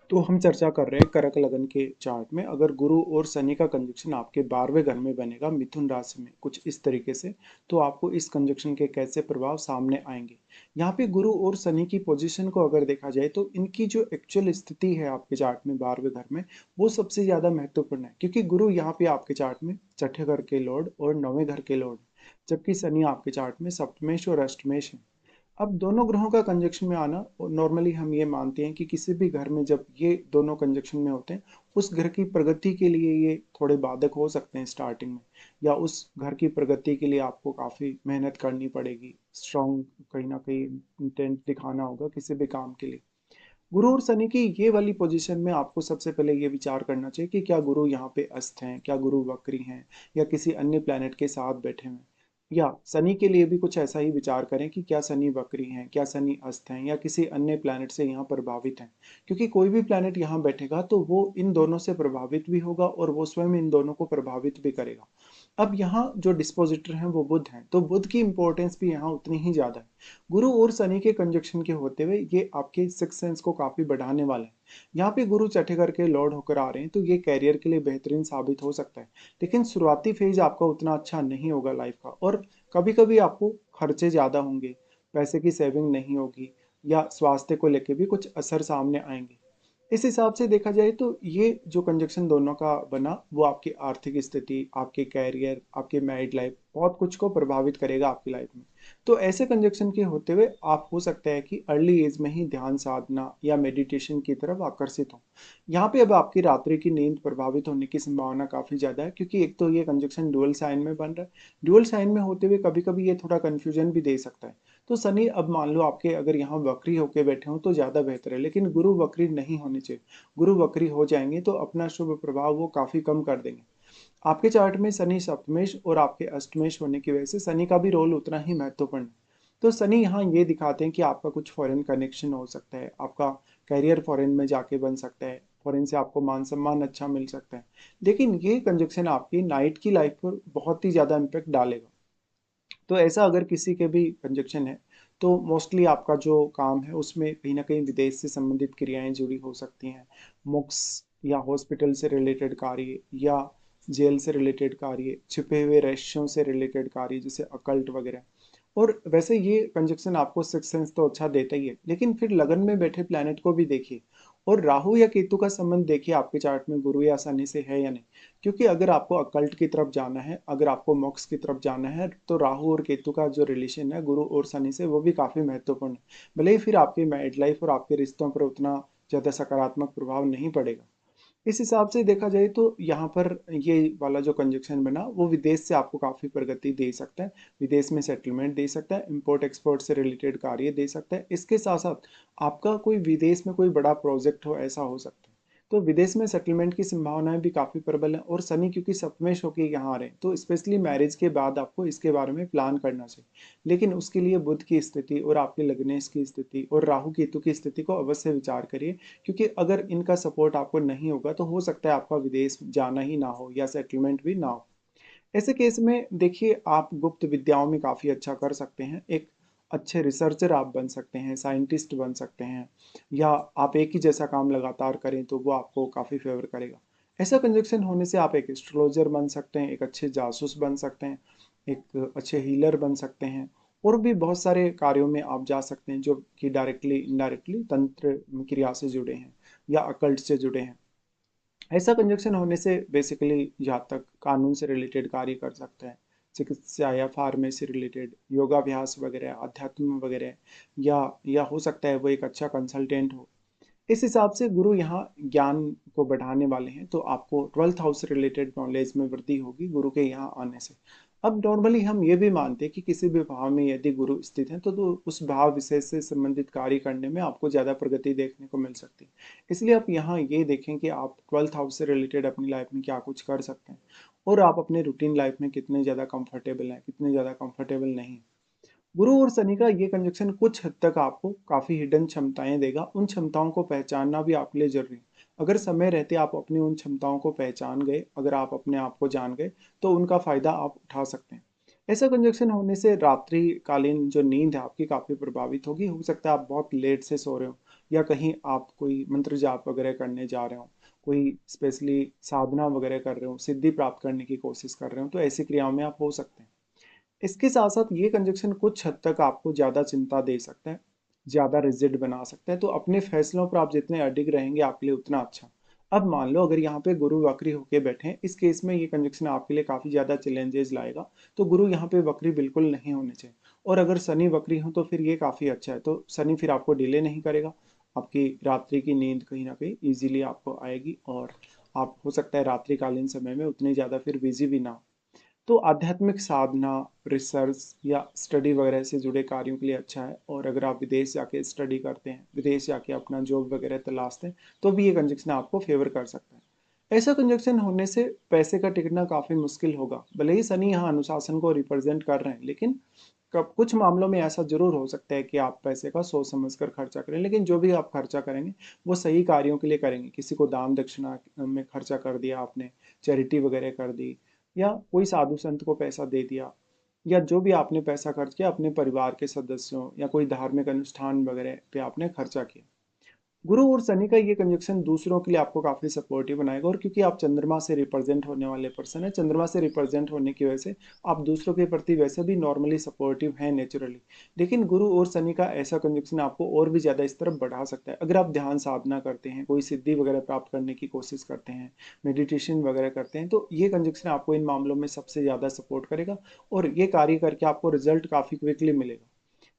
तो हम चर्चा कर रहे हैं कर्क लगन के चार्ट में। अगर गुरु और शनि का कंजक्शन आपके 12वें घर में बनेगा मिथुन राशि में कुछ इस तरीके से, तो आपको इस कंजक्शन के कैसे प्रभाव सामने आएंगे। यहाँ पे गुरु और शनि की पोजीशन को अगर देखा जाए तो इनकी जो एक्चुअल स्थिति है आपके चार्ट में 12वें घर में, वो सबसे ज्यादा महत्वपूर्ण है, क्योंकि गुरु यहाँ पे आपके चार्ट में छठे घर के लॉर्ड और 9वें घर के लॉर्ड, जबकि शनि आपके चार्ट में सप्तमेश और अष्टमेश है। अब दोनों ग्रहों का कंजक्शन में आना, नॉर्मली हम ये मानते हैं कि किसी भी घर में जब ये दोनों कंजक्शन में होते हैं, उस घर की प्रगति के लिए ये थोड़े बाधक हो सकते हैं स्टार्टिंग में, या उस घर की प्रगति के लिए आपको काफ़ी मेहनत करनी पड़ेगी, स्ट्रॉन्ग कहीं ना कहीं इंटेंट दिखाना होगा किसी भी काम के लिए। गुरु और शनि की ये वाली पोजीशन में आपको सबसे पहले ये विचार करना चाहिए कि क्या गुरु यहाँ पे अस्त हैं, क्या गुरु वक्री हैं, या किसी अन्य प्लेनेट के साथ बैठे हुए हैं। या शनि के लिए भी कुछ ऐसा ही विचार करें कि क्या शनि वक्री हैं, क्या शनि अस्त हैं, या किसी अन्य प्लेनेट से यहाँ प्रभावित हैं। क्योंकि कोई भी प्लेनेट यहाँ बैठेगा तो वो इन दोनों से प्रभावित भी होगा और वो स्वयं इन दोनों को प्रभावित भी करेगा। अब यहाँ जो डिस्पोजिटर हैं वो बुध हैं, तो बुध की इंपॉर्टेंस भी यहाँ उतनी ही ज्यादा है। गुरु और शनि के कंजक्शन के होते हुए ये आपके सिक्स सेंस को काफी बढ़ाने वाले हैं। यहाँ पे गुरु छठे घर के लॉर्ड होकर आ रहे हैं, तो ये कैरियर के लिए बेहतरीन साबित हो सकता है। लेकिन शुरुआती फेज आपका उतना अच्छा नहीं होगा लाइफ का, और कभी कभी आपको खर्चे ज्यादा होंगे, पैसे की सेविंग नहीं होगी, या स्वास्थ्य को लेके भी कुछ असर सामने आएंगे। इस हिसाब से देखा जाए तो ये जो कंजक्शन दोनों का बना, वो आपकी आर्थिक स्थिति, आपके कैरियर, आपके मैरिड लाइफ, बहुत कुछ को प्रभावित करेगा आपकी लाइफ में। तो ऐसे कंजक्शन के होते हुए आप हो सकता है कि अर्ली एज में ही ध्यान साधना या मेडिटेशन की तरफ आकर्षित हो। यहाँ पे अब आपकी रात्रि की नींद प्रभावित होने की संभावना काफी ज्यादा है, क्योंकि एक तो ये कंजक्शन डुअल साइन में बन रहा है। डुअल साइन में होते हुए कभी कभी ये थोड़ा कंफ्यूजन भी दे सकता है। तो शनि अब मान लो आपके अगर यहाँ वक्री होके बैठे हो तो ज्यादा बेहतर है, लेकिन गुरु वक्री नहीं होने चाहिए। गुरु वक्री हो जाएंगे तो अपना शुभ प्रभाव वो काफी कम कर देंगे। आपके चार्ट में शनि सप्तमेश और आपके अष्टमेश होने की वजह से शनि का भी रोल उतना ही महत्वपूर्ण है। तो शनि यहाँ ये दिखाते हैं कि आपका कुछ फॉरेन कनेक्शन हो सकता है, आपका करियर फॉरेन में जाके बन सकता है, फॉरेन से आपको मान सम्मान अच्छा मिल सकता है। लेकिन ये कंजक्शन आपकी नाइट की लाइफ पर बहुत ही ज्यादा इम्पेक्ट डालेगा। तो ऐसा अगर किसी के भी कंजक्शन है, तो मोस्टली आपका जो काम है उसमें कहीं ना कहीं विदेश से संबंधित क्रियाएं जुड़ी हो सकती हैं। मोक्ष या हॉस्पिटल से रिलेटेड कार्य, या जेल से रिलेटेड कार्य, छिपे हुए रहस्यों से रिलेटेड कार्य जैसे अकल्ट वगैरह। और वैसे ये कंजक्शन आपको सिक्स सेंस तो अच्छा देता ही है, लेकिन फिर लगन में बैठे प्लैनेट को भी देखिए, और राहु या केतु का संबंध देखिए आपके चार्ट में गुरु या शनि से है या नहीं। क्योंकि अगर आपको अकल्ट की तरफ जाना है, अगर आपको मोक्ष की तरफ जाना है, तो राहु और केतु का जो रिलेशन है गुरु और शनि से, वो भी काफी महत्वपूर्ण है। भले ही फिर आपके मैरिड लाइफ और आपके रिश्तों पर उतना ज्यादा सकारात्मक प्रभाव नहीं पड़ेगा। इस हिसाब से देखा जाए तो यहाँ पर ये वाला जो कंजक्शन बना वो विदेश से आपको काफी प्रगति दे सकता है। विदेश में सेटलमेंट दे सकता है, इंपोर्ट एक्सपोर्ट से रिलेटेड कार्य दे सकता है। इसके साथ साथ आपका कोई विदेश में कोई बड़ा प्रोजेक्ट हो, ऐसा हो सकता है। तो विदेश में सेटलमेंट की संभावनाएं भी काफी प्रबल है। और शनि क्योंकि सप्तमेश होके यहाँ आ रहे हैं, तो स्पेशली मैरिज के बाद आपको इसके बारे में प्लान करना चाहिए। लेकिन उसके लिए बुध की स्थिति और आपके लग्नेश की स्थिति और राहु केतु की स्थिति को अवश्य विचार करिए, क्योंकि अगर इनका सपोर्ट आपको नहीं होगा तो हो सकता है आपका विदेश जाना ही ना हो या सेटलमेंट भी ना हो। ऐसे केस में देखिए आप गुप्त विद्याओं में काफ़ी अच्छा कर सकते हैं। एक अच्छे रिसर्चर आप बन सकते हैं, साइंटिस्ट बन सकते हैं, या आप एक ही जैसा काम लगातार करें तो वो आपको काफ़ी फेवर करेगा। ऐसा कंजक्शन होने से आप एक एस्ट्रोलॉजर बन सकते हैं, एक अच्छे जासूस बन सकते हैं, एक अच्छे हीलर बन सकते हैं, और भी बहुत सारे कार्यों में आप जा सकते हैं जो कि डायरेक्टली इनडायरेक्टली तंत्र क्रिया से जुड़े हैं या अकल्ट से जुड़े हैं। ऐसा कंजक्शन होने से बेसिकली जहाँ तक कानून से रिलेटेड कार्य कर सकता है, चिकित्सा या फार्मेसी रिलेटेड, योगाभ्यास वगैरह, अध्यात्म वगैरह, या हो सकता है वो एक अच्छा कंसल्टेंट हो। इस हिसाब से गुरु यहाँ ज्ञान को बढ़ाने वाले हैं, तो आपको 12th हाउस से रिलेटेड नॉलेज में वृद्धि होगी गुरु के यहाँ आने से। अब नॉर्मली हम ये भी मानते हैं कि किसी भी भाव में यदि गुरु स्थित है तो उस भाव विशेष से संबंधित कार्य करने में आपको ज़्यादा प्रगति देखने को मिल सकती है। इसलिए आप यहाँ ये देखें कि आप 12th हाउस से रिलेटेड अपनी लाइफ में क्या कुछ कर सकते हैं, और आप अपने रूटीन लाइफ में कितने ज़्यादा कंफर्टेबल हैं, कितने ज़्यादा कंफर्टेबल नहीं। गुरु और शनि का ये कंजक्शन कुछ हद तक आपको काफी हिडन क्षमताएं देगा। उन क्षमताओं को पहचानना भी आपके लिए जरूरी है। अगर समय रहते आप अपनी उन क्षमताओं को पहचान गए, अगर आप अपने आप को जान गए, तो उनका फायदा आप उठा सकते हैं। ऐसा कंजक्शन होने से रात्रि कालीन जो नींद है आपकी काफी प्रभावित होगी। हो सकता है आप बहुत लेट से सो रहे हो, या कहीं आप कोई मंत्र जाप वगैरह करने जा रहे हो, कोई स्पेशली साधना वगैरह कर रहे हो, सिद्धि प्राप्त करने की कोशिश कर रहे हो, तो ऐसी क्रियाओं में आप हो सकते हैं। इसके साथ साथ ये कंजक्शन कुछ हद तक आपको ज़्यादा चिंता दे सकता है, ज़्यादा रिजिड बना सकता है, तो अपने फैसलों पर आप जितने अडिग रहेंगे आपके लिए उतना अच्छा। अब मान लो अगर यहाँ पे गुरु वक्री होके बैठे हैं, इस केस में ये कंजक्शन आपके लिए काफ़ी ज़्यादा चैलेंजेस लाएगा, तो गुरु यहाँ पे वक्री बिल्कुल नहीं होने चाहिए। और अगर शनि वक्री हो तो फिर ये काफ़ी अच्छा है, तो शनि फिर आपको डिले नहीं करेगा, आपकी रात्रि की नींद कहीं ना कहीं ईजिली आपको आएगी, और आप हो सकता है रात्रिकालीन समय में उतनी ज़्यादा फिर बिजी भी ना हो। तो आध्यात्मिक साधना, रिसर्च या स्टडी वगैरह से जुड़े कार्यों के लिए अच्छा है। और अगर आप विदेश जाके स्टडी करते हैं, विदेश जाके अपना जॉब वगैरह तलाशते हैं, तो भी ये कंजक्शन आपको फेवर कर सकता है। ऐसा कंजक्शन होने से पैसे का टिकना काफ़ी मुश्किल होगा। भले ही शनि यहाँ अनुशासन को रिप्रेजेंट कर रहे हैं, लेकिन कब कुछ मामलों में ऐसा जरूर हो सकता है कि आप पैसे का सोच समझ कर खर्चा करें, लेकिन जो भी आप खर्चा करेंगे वो सही कार्यों के लिए करेंगे। किसी को दान दक्षिणा में खर्चा कर दिया आपने, चैरिटी वगैरह कर दी, या कोई साधु संत को पैसा दे दिया, या जो भी आपने पैसा खर्च किया अपने परिवार के सदस्यों या कोई धार्मिक अनुष्ठान वगैरह पे आपने खर्चा किया। गुरु और शनि का ये कंजक्शन दूसरों के लिए आपको काफी सपोर्टिव बनाएगा, और क्योंकि आप चंद्रमा से रिप्रेजेंट होने वाले पर्सन है, चंद्रमा से रिप्रेजेंट होने की वजह से आप दूसरों के प्रति वैसे भी नॉर्मली सपोर्टिव हैं नेचुरली। लेकिन गुरु और शनि का ऐसा कंजक्शन आपको और भी ज्यादा इस तरफ बढ़ा सकता है। अगर आप ध्यान साधना करते हैं, कोई सिद्धि वगैरह प्राप्त करने की कोशिश करते हैं, मेडिटेशन वगैरह करते हैं, तो ये कंजक्शन आपको इन मामलों में सबसे ज्यादा सपोर्ट करेगा, और ये कार्य करके आपको रिजल्ट काफी क्विकली मिलेगा।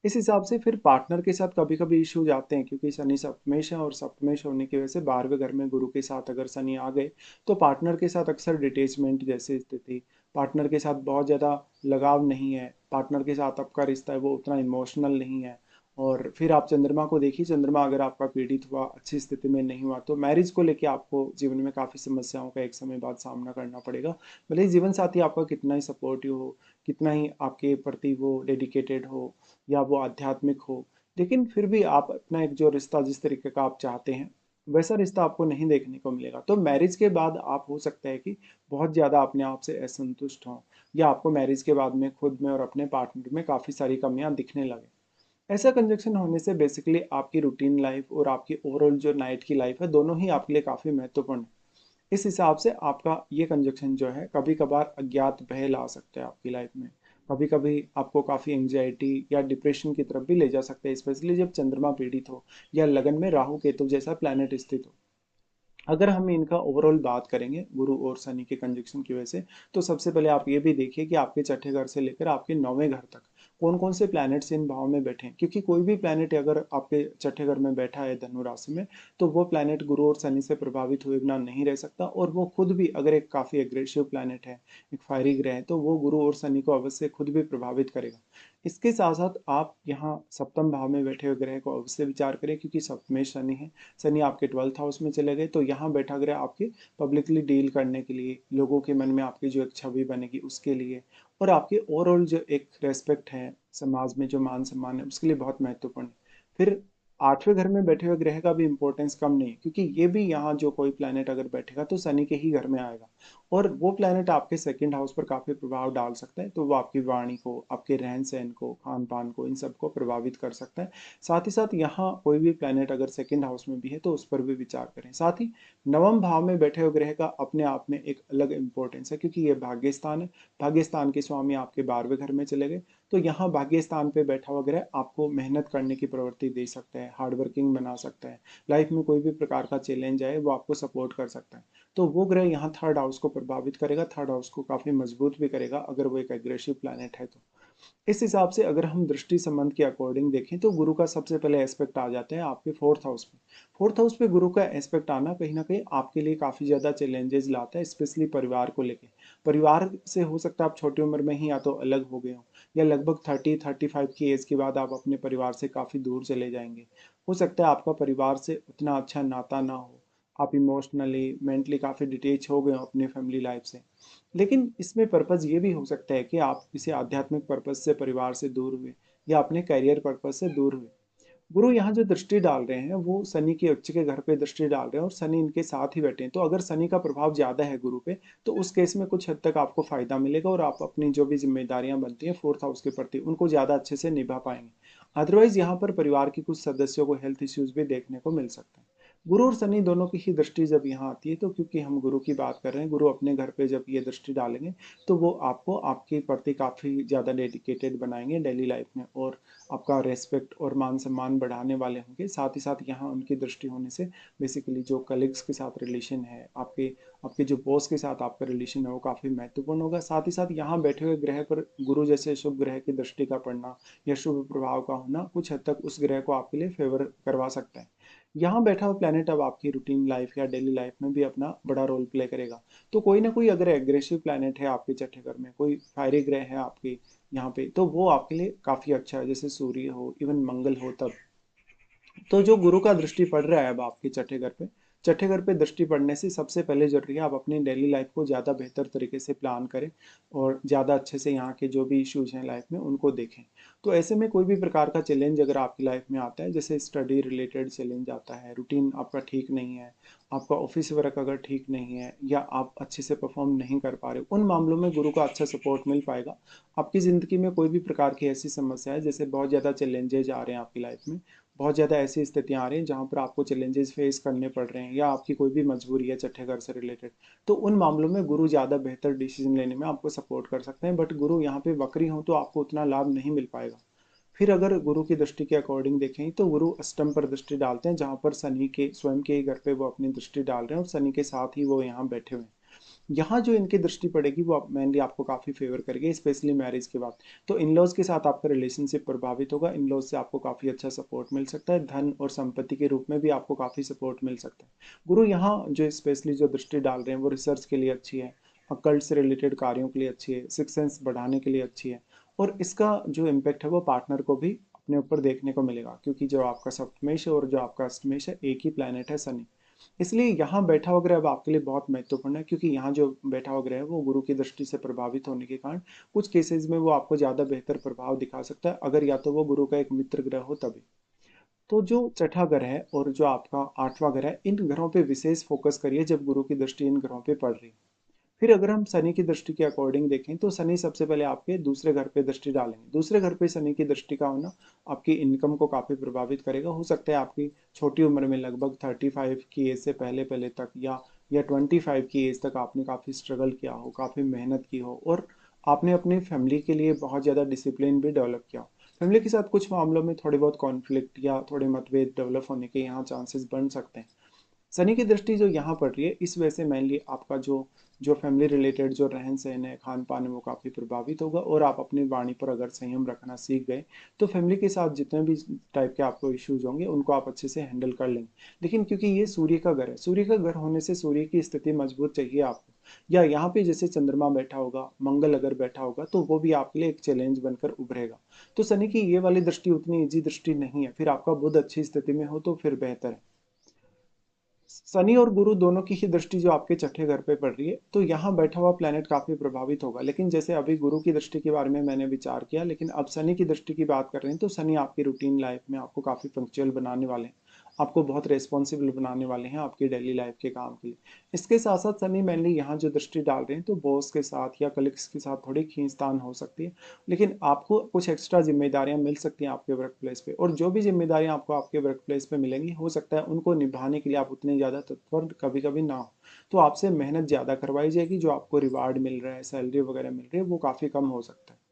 इस हिसाब से फिर पार्टनर के साथ कभी कभी इश्यूज आते हैं, क्योंकि शनि सप्तमेश है, और सप्तमेश होने की वजह से 12वें घर में गुरु के साथ अगर शनि आ गए, तो पार्टनर के साथ अक्सर डिटेचमेंट जैसी स्थिति, पार्टनर के साथ बहुत ज़्यादा लगाव नहीं है, पार्टनर के साथ आपका रिश्ता है वो उतना इमोशनल नहीं है। और फिर आप चंद्रमा को देखिए, चंद्रमा अगर आपका पीड़ित हुआ, अच्छी स्थिति में नहीं हुआ, तो मैरिज को लेके आपको जीवन में काफ़ी समस्याओं का एक समय बाद सामना करना पड़ेगा। भले ही जीवन साथी आपका कितना ही सपोर्टिव हो, कितना ही आपके प्रति वो डेडिकेटेड हो, या वो आध्यात्मिक हो, लेकिन फिर भी आप अपना एक जो रिश्ता जिस तरीके का आप चाहते हैं वैसा रिश्ता आपको नहीं देखने को मिलेगा। तो मैरिज के बाद आप हो सकता है कि बहुत ज़्यादा अपने आप से असंतुष्ट हों, या आपको मैरिज के बाद में खुद में और अपने पार्टनर में काफ़ी सारी कमियां दिखने लगे। ऐसा कंजक्शन होने से बेसिकली आपकी रूटीन लाइफ और आपकी ओवरऑल जो नाइट की लाइफ है, दोनों ही आपके लिए काफ़ी महत्वपूर्ण है। इस हिसाब से आपका ये कंजक्शन जो है कभी कभार अज्ञात भय ला सकता है आपकी लाइफ में, कभी कभी आपको काफ़ी एंग्जाइटी या डिप्रेशन की तरफ भी ले जा सकते हैं, स्पेशली जब चंद्रमा पीड़ित हो या लगन में राहु केतु जैसा प्लैनेट स्थित हो। अगर हम इनका ओवरऑल बात करेंगे गुरु और शनि के कंजक्शन की वजह से, तो सबसे पहले आप ये भी देखिए कि आपके छठे घर से लेकर आपके नौवें घर तक कौन कौन से प्लैनेट्स इन भाव में बैठे हैं, क्योंकि कोई भी प्लैनेट अगर आपके छठे घर में बैठा है धनु राशि में, तो वो प्लैनेट गुरु और शनि से प्रभावित हुए बिना नहीं रह सकता। और वो खुद भी अगर एक काफ़ी एग्रेसिव प्लैनेट है, एक फायरी ग्रह है, तो वो गुरु और शनि को अवश्य खुद भी प्रभावित करेगा। इसके साथ साथ आप यहाँ सप्तम भाव में बैठे हुए ग्रह को अवश्य विचार करें, क्योंकि सप्तम में शनि है, शनि आपके 12th हाउस में चले गए, तो यहाँ बैठा ग्रह आपके पब्लिकली डील करने के लिए, लोगों के मन में आपकी जो एक छवि बनेगी उसके लिए, और आपके ओवरऑल जो एक रेस्पेक्ट है समाज में, जो मान सम्मान है, उसके लिए बहुत महत्वपूर्ण है। फिर 8वें घर में बैठे हुए ग्रह का भी इंपॉर्टेंस कम नहीं है, क्योंकि ये भी यहाँ जो कोई प्लैनेट अगर बैठेगा तो शनि के ही घर में आएगा, और वो प्लैनेट आपके सेकंड हाउस पर काफ़ी प्रभाव डाल सकता है, तो वो आपकी वाणी को, आपके रहन सहन को, खान पान को, इन सब को प्रभावित कर सकता है। साथ ही साथ यहाँ कोई भी प्लैनेट अगर सेकंड हाउस में भी है तो उस पर भी विचार करें। साथ ही नवम भाव में बैठे हुए ग्रह का अपने आप में एक अलग इंपॉर्टेंस है, क्योंकि ये भाग्य स्थान है, भाग्य स्थान के स्वामी आपके 12वें घर में चले गए, तो यहाँ भाग्य स्थान पे बैठा हुआ ग्रह आपको मेहनत करने की प्रवृत्ति दे सकता है, हार्ड वर्किंग बना सकता है, लाइफ में कोई भी प्रकार का चैलेंज आए वो आपको सपोर्ट कर सकता है। तो वो ग्रह यहाँ थर्ड हाउस को प्रभावित करेगा, थर्ड हाउस को काफ़ी मजबूत भी करेगा अगर वो एक एग्रेसिव प्लैनेट है तो। इस हिसाब से अगर हम दृष्टि संबंध के अकॉर्डिंग देखें, तो गुरु का सबसे पहले एस्पेक्ट आ जाता है आपके फोर्थ हाउस में। फोर्थ हाउस पे गुरु का एस्पेक्ट आना कहीं ना कहीं आपके लिए काफ़ी ज़्यादा चैलेंजेस लाता है, स्पेशली परिवार को लेके। परिवार से हो सकता है आप छोटी उम्र में ही या तो अलग हो गए हो, या लगभग 30-35 की एज के बाद आप अपने परिवार से काफ़ी दूर चले जाएंगे। हो सकता है आपका परिवार से उतना अच्छा नाता ना हो, आप इमोशनली मेंटली काफ़ी डिटेच हो गए हो अपनी फैमिली लाइफ से। लेकिन इसमें पर्पज़ ये भी हो सकता है कि आप किसी आध्यात्मिक पर्पज़ से परिवार से दूर हुए, या अपने करियर पर्पज़ से दूर हुए। गुरु यहाँ जो दृष्टि डाल रहे हैं वो शनि के उच्च के घर पे दृष्टि डाल रहे हैं, और शनि इनके साथ ही बैठे हैं, तो अगर शनि का प्रभाव ज़्यादा है गुरु पे, तो उस केस में कुछ हद तक आपको फायदा मिलेगा, और आप अपनी जो भी जिम्मेदारियां बनती हैं फोर्थ हाउस के प्रति उनको ज़्यादा अच्छे से निभा पाएंगे। अदरवाइज यहाँ पर परिवार के कुछ सदस्यों को हेल्थ इश्यूज भी देखने को मिल सकते हैं। गुरु और शनि दोनों की ही दृष्टि जब यहाँ आती है, तो क्योंकि हम गुरु की बात कर रहे हैं, गुरु अपने घर पे जब ये दृष्टि डालेंगे तो वो आपको आपके प्रति काफ़ी ज़्यादा डेडिकेटेड बनाएंगे डेली लाइफ में, और आपका रेस्पेक्ट और मान सम्मान बढ़ाने वाले होंगे। साथ ही साथ यहाँ उनकी दृष्टि होने से बेसिकली जो कलीग्स के साथ रिलेशन है, आपके आपके जो बॉस के साथ आपका रिलेशन है, वो काफ़ी महत्वपूर्ण होगा। साथ ही साथ यहाँ बैठे हुए ग्रह पर गुरु जैसे शुभ ग्रह की दृष्टि का पड़ना या शुभ प्रभाव का होना कुछ हद तक उस ग्रह को आपके लिए फेवर करवा सकता है। यहाँ बैठा हुआ प्लेनेट अब आपकी रूटीन लाइफ या डेली लाइफ में भी अपना बड़ा रोल प्ले करेगा। तो कोई ना कोई अगर एग्रेसिव प्लेनेट है आपके छठे घर में, कोई फायरी ग्रह है आपके यहाँ पे, तो वो आपके लिए काफ़ी अच्छा है, जैसे सूर्य हो, इवन मंगल हो तब। तो जो गुरु का दृष्टि पड़ रहा है अब आपके छठे घर पे दृष्टि पड़ने से सबसे पहले जरूरी है आप अपनी डेली लाइफ को ज़्यादा बेहतर तरीके से प्लान करें और ज़्यादा अच्छे से यहाँ के जो भी इश्यूज हैं लाइफ में उनको देखें। तो ऐसे में कोई भी प्रकार का चैलेंज अगर आपकी लाइफ में आता है, जैसे स्टडी रिलेटेड चैलेंज आता है, रूटीन आपका ठीक नहीं है, आपका ऑफिस वर्क अगर ठीक नहीं है, या आप अच्छे से परफॉर्म नहीं कर पा रहे, उन मामलों में गुरु का अच्छा सपोर्ट मिल पाएगा। आपकी ज़िंदगी में कोई भी प्रकार की ऐसी समस्या है, जैसे बहुत ज़्यादा चैलेंजेज आ रहे हैं आपकी लाइफ में, बहुत ज़्यादा ऐसी स्थितियाँ आ रही हैं जहाँ पर आपको चैलेंजेस फेस करने पड़ रहे हैं, या आपकी कोई भी मजबूरी है छठे घर से रिलेटेड, तो उन मामलों में गुरु ज़्यादा बेहतर डिसीजन लेने में आपको सपोर्ट कर सकते हैं। बट गुरु यहाँ पे वक्री हो तो आपको उतना लाभ नहीं मिल पाएगा। फिर अगर गुरु की दृष्टि के अकॉर्डिंग देखें तो गुरु अष्टम पर दृष्टि डालते हैं, जहाँ पर शनि के स्वयं के ही घर पे वो अपनी दृष्टि डाल रहे हैं, और शनि के साथ ही वो यहाँ बैठे हुए हैं। यहाँ जो इनकी दृष्टि पड़ेगी वो मेनली आपको काफ़ी फेवर करेगी, स्पेशली मैरिज के बाद। तो इन लॉज के साथ आपका रिलेशनशिप प्रभावित होगा, इन लॉज से आपको काफ़ी अच्छा सपोर्ट मिल सकता है, धन और संपत्ति के रूप में भी आपको काफ़ी सपोर्ट मिल सकता है। गुरु यहाँ जो स्पेशली जो दृष्टि डाल रहे हैं वो रिसर्च के लिए अच्छी है, अकल्ट से रिलेटेड कार्यों के लिए अच्छी है, सिक्स सेंस बढ़ाने के लिए अच्छी है, और इसका जो इम्पैक्ट है वो पार्टनर को भी अपने ऊपर देखने को मिलेगा, क्योंकि जो आपका सप्तमेश है और जो आपका अष्टमेश है एक ही प्लैनेट है शनि। इसलिए यहाँ बैठा हुआ ग्रह अब आपके लिए बहुत महत्वपूर्ण है, क्योंकि यहाँ जो बैठा हुआ ग्रह है वो गुरु की दृष्टि से प्रभावित होने के कारण कुछ केसेस में वो आपको ज़्यादा बेहतर प्रभाव दिखा सकता है, अगर या तो वो गुरु का एक मित्र ग्रह हो तभी। तो जो छठा घर है और जो आपका आठवां घर है, इन घरों पे विशेष फोकस करिए जब गुरु की दृष्टि इन घरों पे पड़ रही है। फिर अगर हम शनि की दृष्टि के अकॉर्डिंग देखें तो शनि सबसे पहले आपके दूसरे घर पे दृष्टि डालेंगे। दूसरे घर पे शनि की दृष्टि का होना आपकी इनकम को काफ़ी प्रभावित करेगा। हो सकता है आपकी छोटी उम्र में लगभग 35 की एज से पहले पहले तक, या 25 की एज तक आपने काफ़ी स्ट्रगल किया हो, काफ़ी मेहनत की हो, और आपने अपनी फैमिली के लिए बहुत ज़्यादा डिसिप्लिन भी डेवलप किया हो। फैमिली के साथ कुछ मामलों में थोड़ी बहुत कॉन्फ्लिक्ट या थोड़े मतभेद डेवलप होने के यहाँ चांसेस बन सकते हैं। शनि की दृष्टि जो यहाँ पड़ रही है इस वजह से मेनली आपका जो जो फैमिली रिलेटेड जो रहन सहन है, खान पान है, वो काफ़ी प्रभावित होगा, और आप अपनी वाणी पर अगर संयम रखना सीख गए तो फैमिली के साथ जितने भी टाइप के आपको इश्यूज होंगे उनको आप अच्छे से हैंडल कर लेंगे। लेकिन क्योंकि ये सूर्य का घर है, सूर्य का घर होने से सूर्य की स्थिति मजबूत चाहिए आपको, या यहाँ पे जैसे चंद्रमा बैठा होगा, मंगल अगर बैठा होगा, तो वो भी आपके लिए एक चैलेंज बनकर उभरेगा। तो शनि की ये वाली दृष्टि उतनी ईजी दृष्टि नहीं है। फिर आपका बुध अच्छी स्थिति में हो तो फिर बेहतर है। शनि और गुरु दोनों की ही दृष्टि जो आपके छठे घर पे पड़ रही है, तो यहाँ बैठा हुआ प्लेनेट काफी प्रभावित होगा। लेकिन जैसे अभी गुरु की दृष्टि के बारे में मैंने विचार किया, लेकिन अब शनि की दृष्टि की बात कर रहे हैं, तो शनि आपकी रूटीन लाइफ में आपको काफी पंक्चुअल बनाने वाले हैं, आपको बहुत रेस्पॉन्सिबल बनाने वाले हैं आपकी डेली लाइफ के काम के लिए। इसके साथ साथ शनि मेनली यहाँ जो दृष्टि डाल रहे हैं, तो बॉस के साथ या कलीग्स के साथ थोड़ी खींचतान हो सकती है, लेकिन आपको कुछ एक्स्ट्रा जिम्मेदारियां मिल सकती हैं आपके वर्क प्लेस पे, और जो भी जिम्मेदारियां आपको आपके वर्क प्लेस पे मिलेंगी हो सकता है उनको निभाने के लिए आप उतने ज़्यादा तत्पर कभी कभी ना हो, तो आपसे मेहनत ज़्यादा करवाई जाएगी, जो आपको रिवार्ड मिल रहा है, सैलरी वगैरह मिल रही है, वो काफ़ी कम हो सकता है।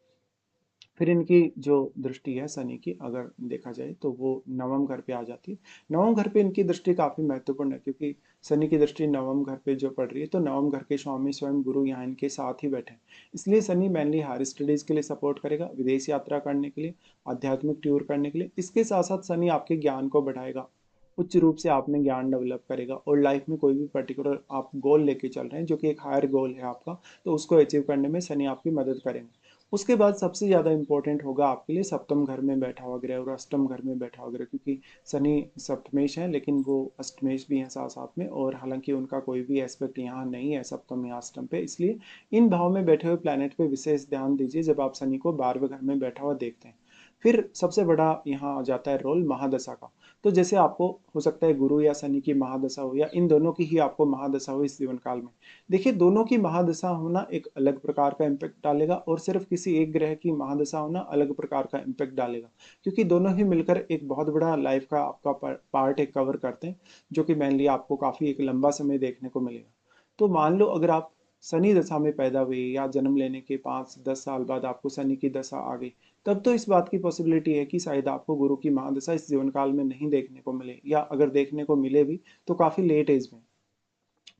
फिर इनकी जो दृष्टि है शनि की अगर देखा जाए तो वो नवम घर पे आ जाती है। नवम घर पे इनकी दृष्टि काफ़ी महत्वपूर्ण है, क्योंकि शनि की दृष्टि नवम घर पे जो पड़ रही है, तो नवम घर के स्वामी स्वयं गुरु यहाँ इनके साथ ही बैठे हैं। इसलिए शनि मेनली हायर स्टडीज के लिए सपोर्ट करेगा, विदेश यात्रा करने के लिए, आध्यात्मिक टूर करने के लिए। इसके साथ साथ शनि आपके ज्ञान को बढ़ाएगा, उच्च रूप से आप में ज्ञान डेवलप करेगा, और लाइफ में कोई भी पर्टिकुलर आप गोल लेके चल रहे हैं जो कि एक हायर गोल है आपका, तो उसको अचीव करने में शनि आपकी मदद करेंगे। उसके बाद सबसे ज़्यादा इंपॉर्टेंट होगा आपके लिए सप्तम घर में बैठा हुआ ग्रह और अष्टम घर में बैठा हुआ ग्रह, क्योंकि शनि सप्तमेश है लेकिन वो अष्टमेश भी हैं साथ साथ में, और हालांकि उनका कोई भी एस्पेक्ट यहाँ नहीं है सप्तम या अष्टम पे। इसलिए इन भाव में बैठे हुए प्लैनेट पे विशेष ध्यान दीजिए जब आप शनि को 12वें घर में बैठा हुआ देखते हैं। फिर सबसे बड़ा यहाँ आ जाता है रोल महादशा का। तो जैसे आपको हो सकता है गुरु या शनि की महादशा हो या इन दोनों की ही आपको महादशा हो इस जीवन काल में। देखिए दोनों की महादशा होना एक अलग प्रकार का इम्पैक्ट डालेगा और सिर्फ किसी एक ग्रह की महादशा होना अलग प्रकार का इम्पैक्ट डालेगा, क्योंकि दोनों ही मिलकर एक बहुत बड़ा लाइफ का आपका पार्ट एक कवर करते हैं, जो कि मेनली आपको काफी एक लंबा समय देखने को मिलेगा। तो मान लो अगर आप शनि दशा में पैदा हुए या जन्म लेने के 5-10 साल बाद आपको शनि की दशा आ गई, तब तो इस बात की पॉसिबिलिटी है कि शायद आपको गुरु की महादशा इस जीवन काल में नहीं देखने को मिले, या अगर देखने को मिले भी तो काफी लेट एज में।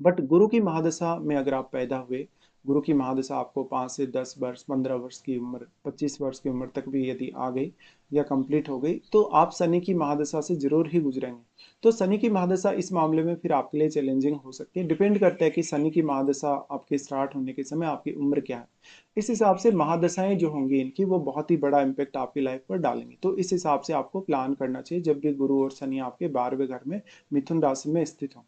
बट गुरु की महादशा में अगर आप पैदा हुए, गुरु की महादशा आपको 5 से 10 वर्ष, 15 वर्ष की उम्र, 25 वर्ष की उम्र तक भी यदि आ गई या कंप्लीट हो गई, तो आप शनि की महादशा से जरूर ही गुजरेंगे। तो शनि की महादशा इस मामले में फिर आपके लिए चैलेंजिंग हो सकती है। डिपेंड करता है कि शनि की महादशा आपके स्टार्ट होने के समय आपकी उम्र क्या है। इस हिसाब से महादशाएं जो होंगी इनकी वो बहुत ही बड़ा इम्पैक्ट आपकी लाइफ पर डालेंगी। तो इस हिसाब से आपको प्लान करना चाहिए जब भी गुरु और शनि आपके 12वें घर में मिथुन राशि में स्थित हो।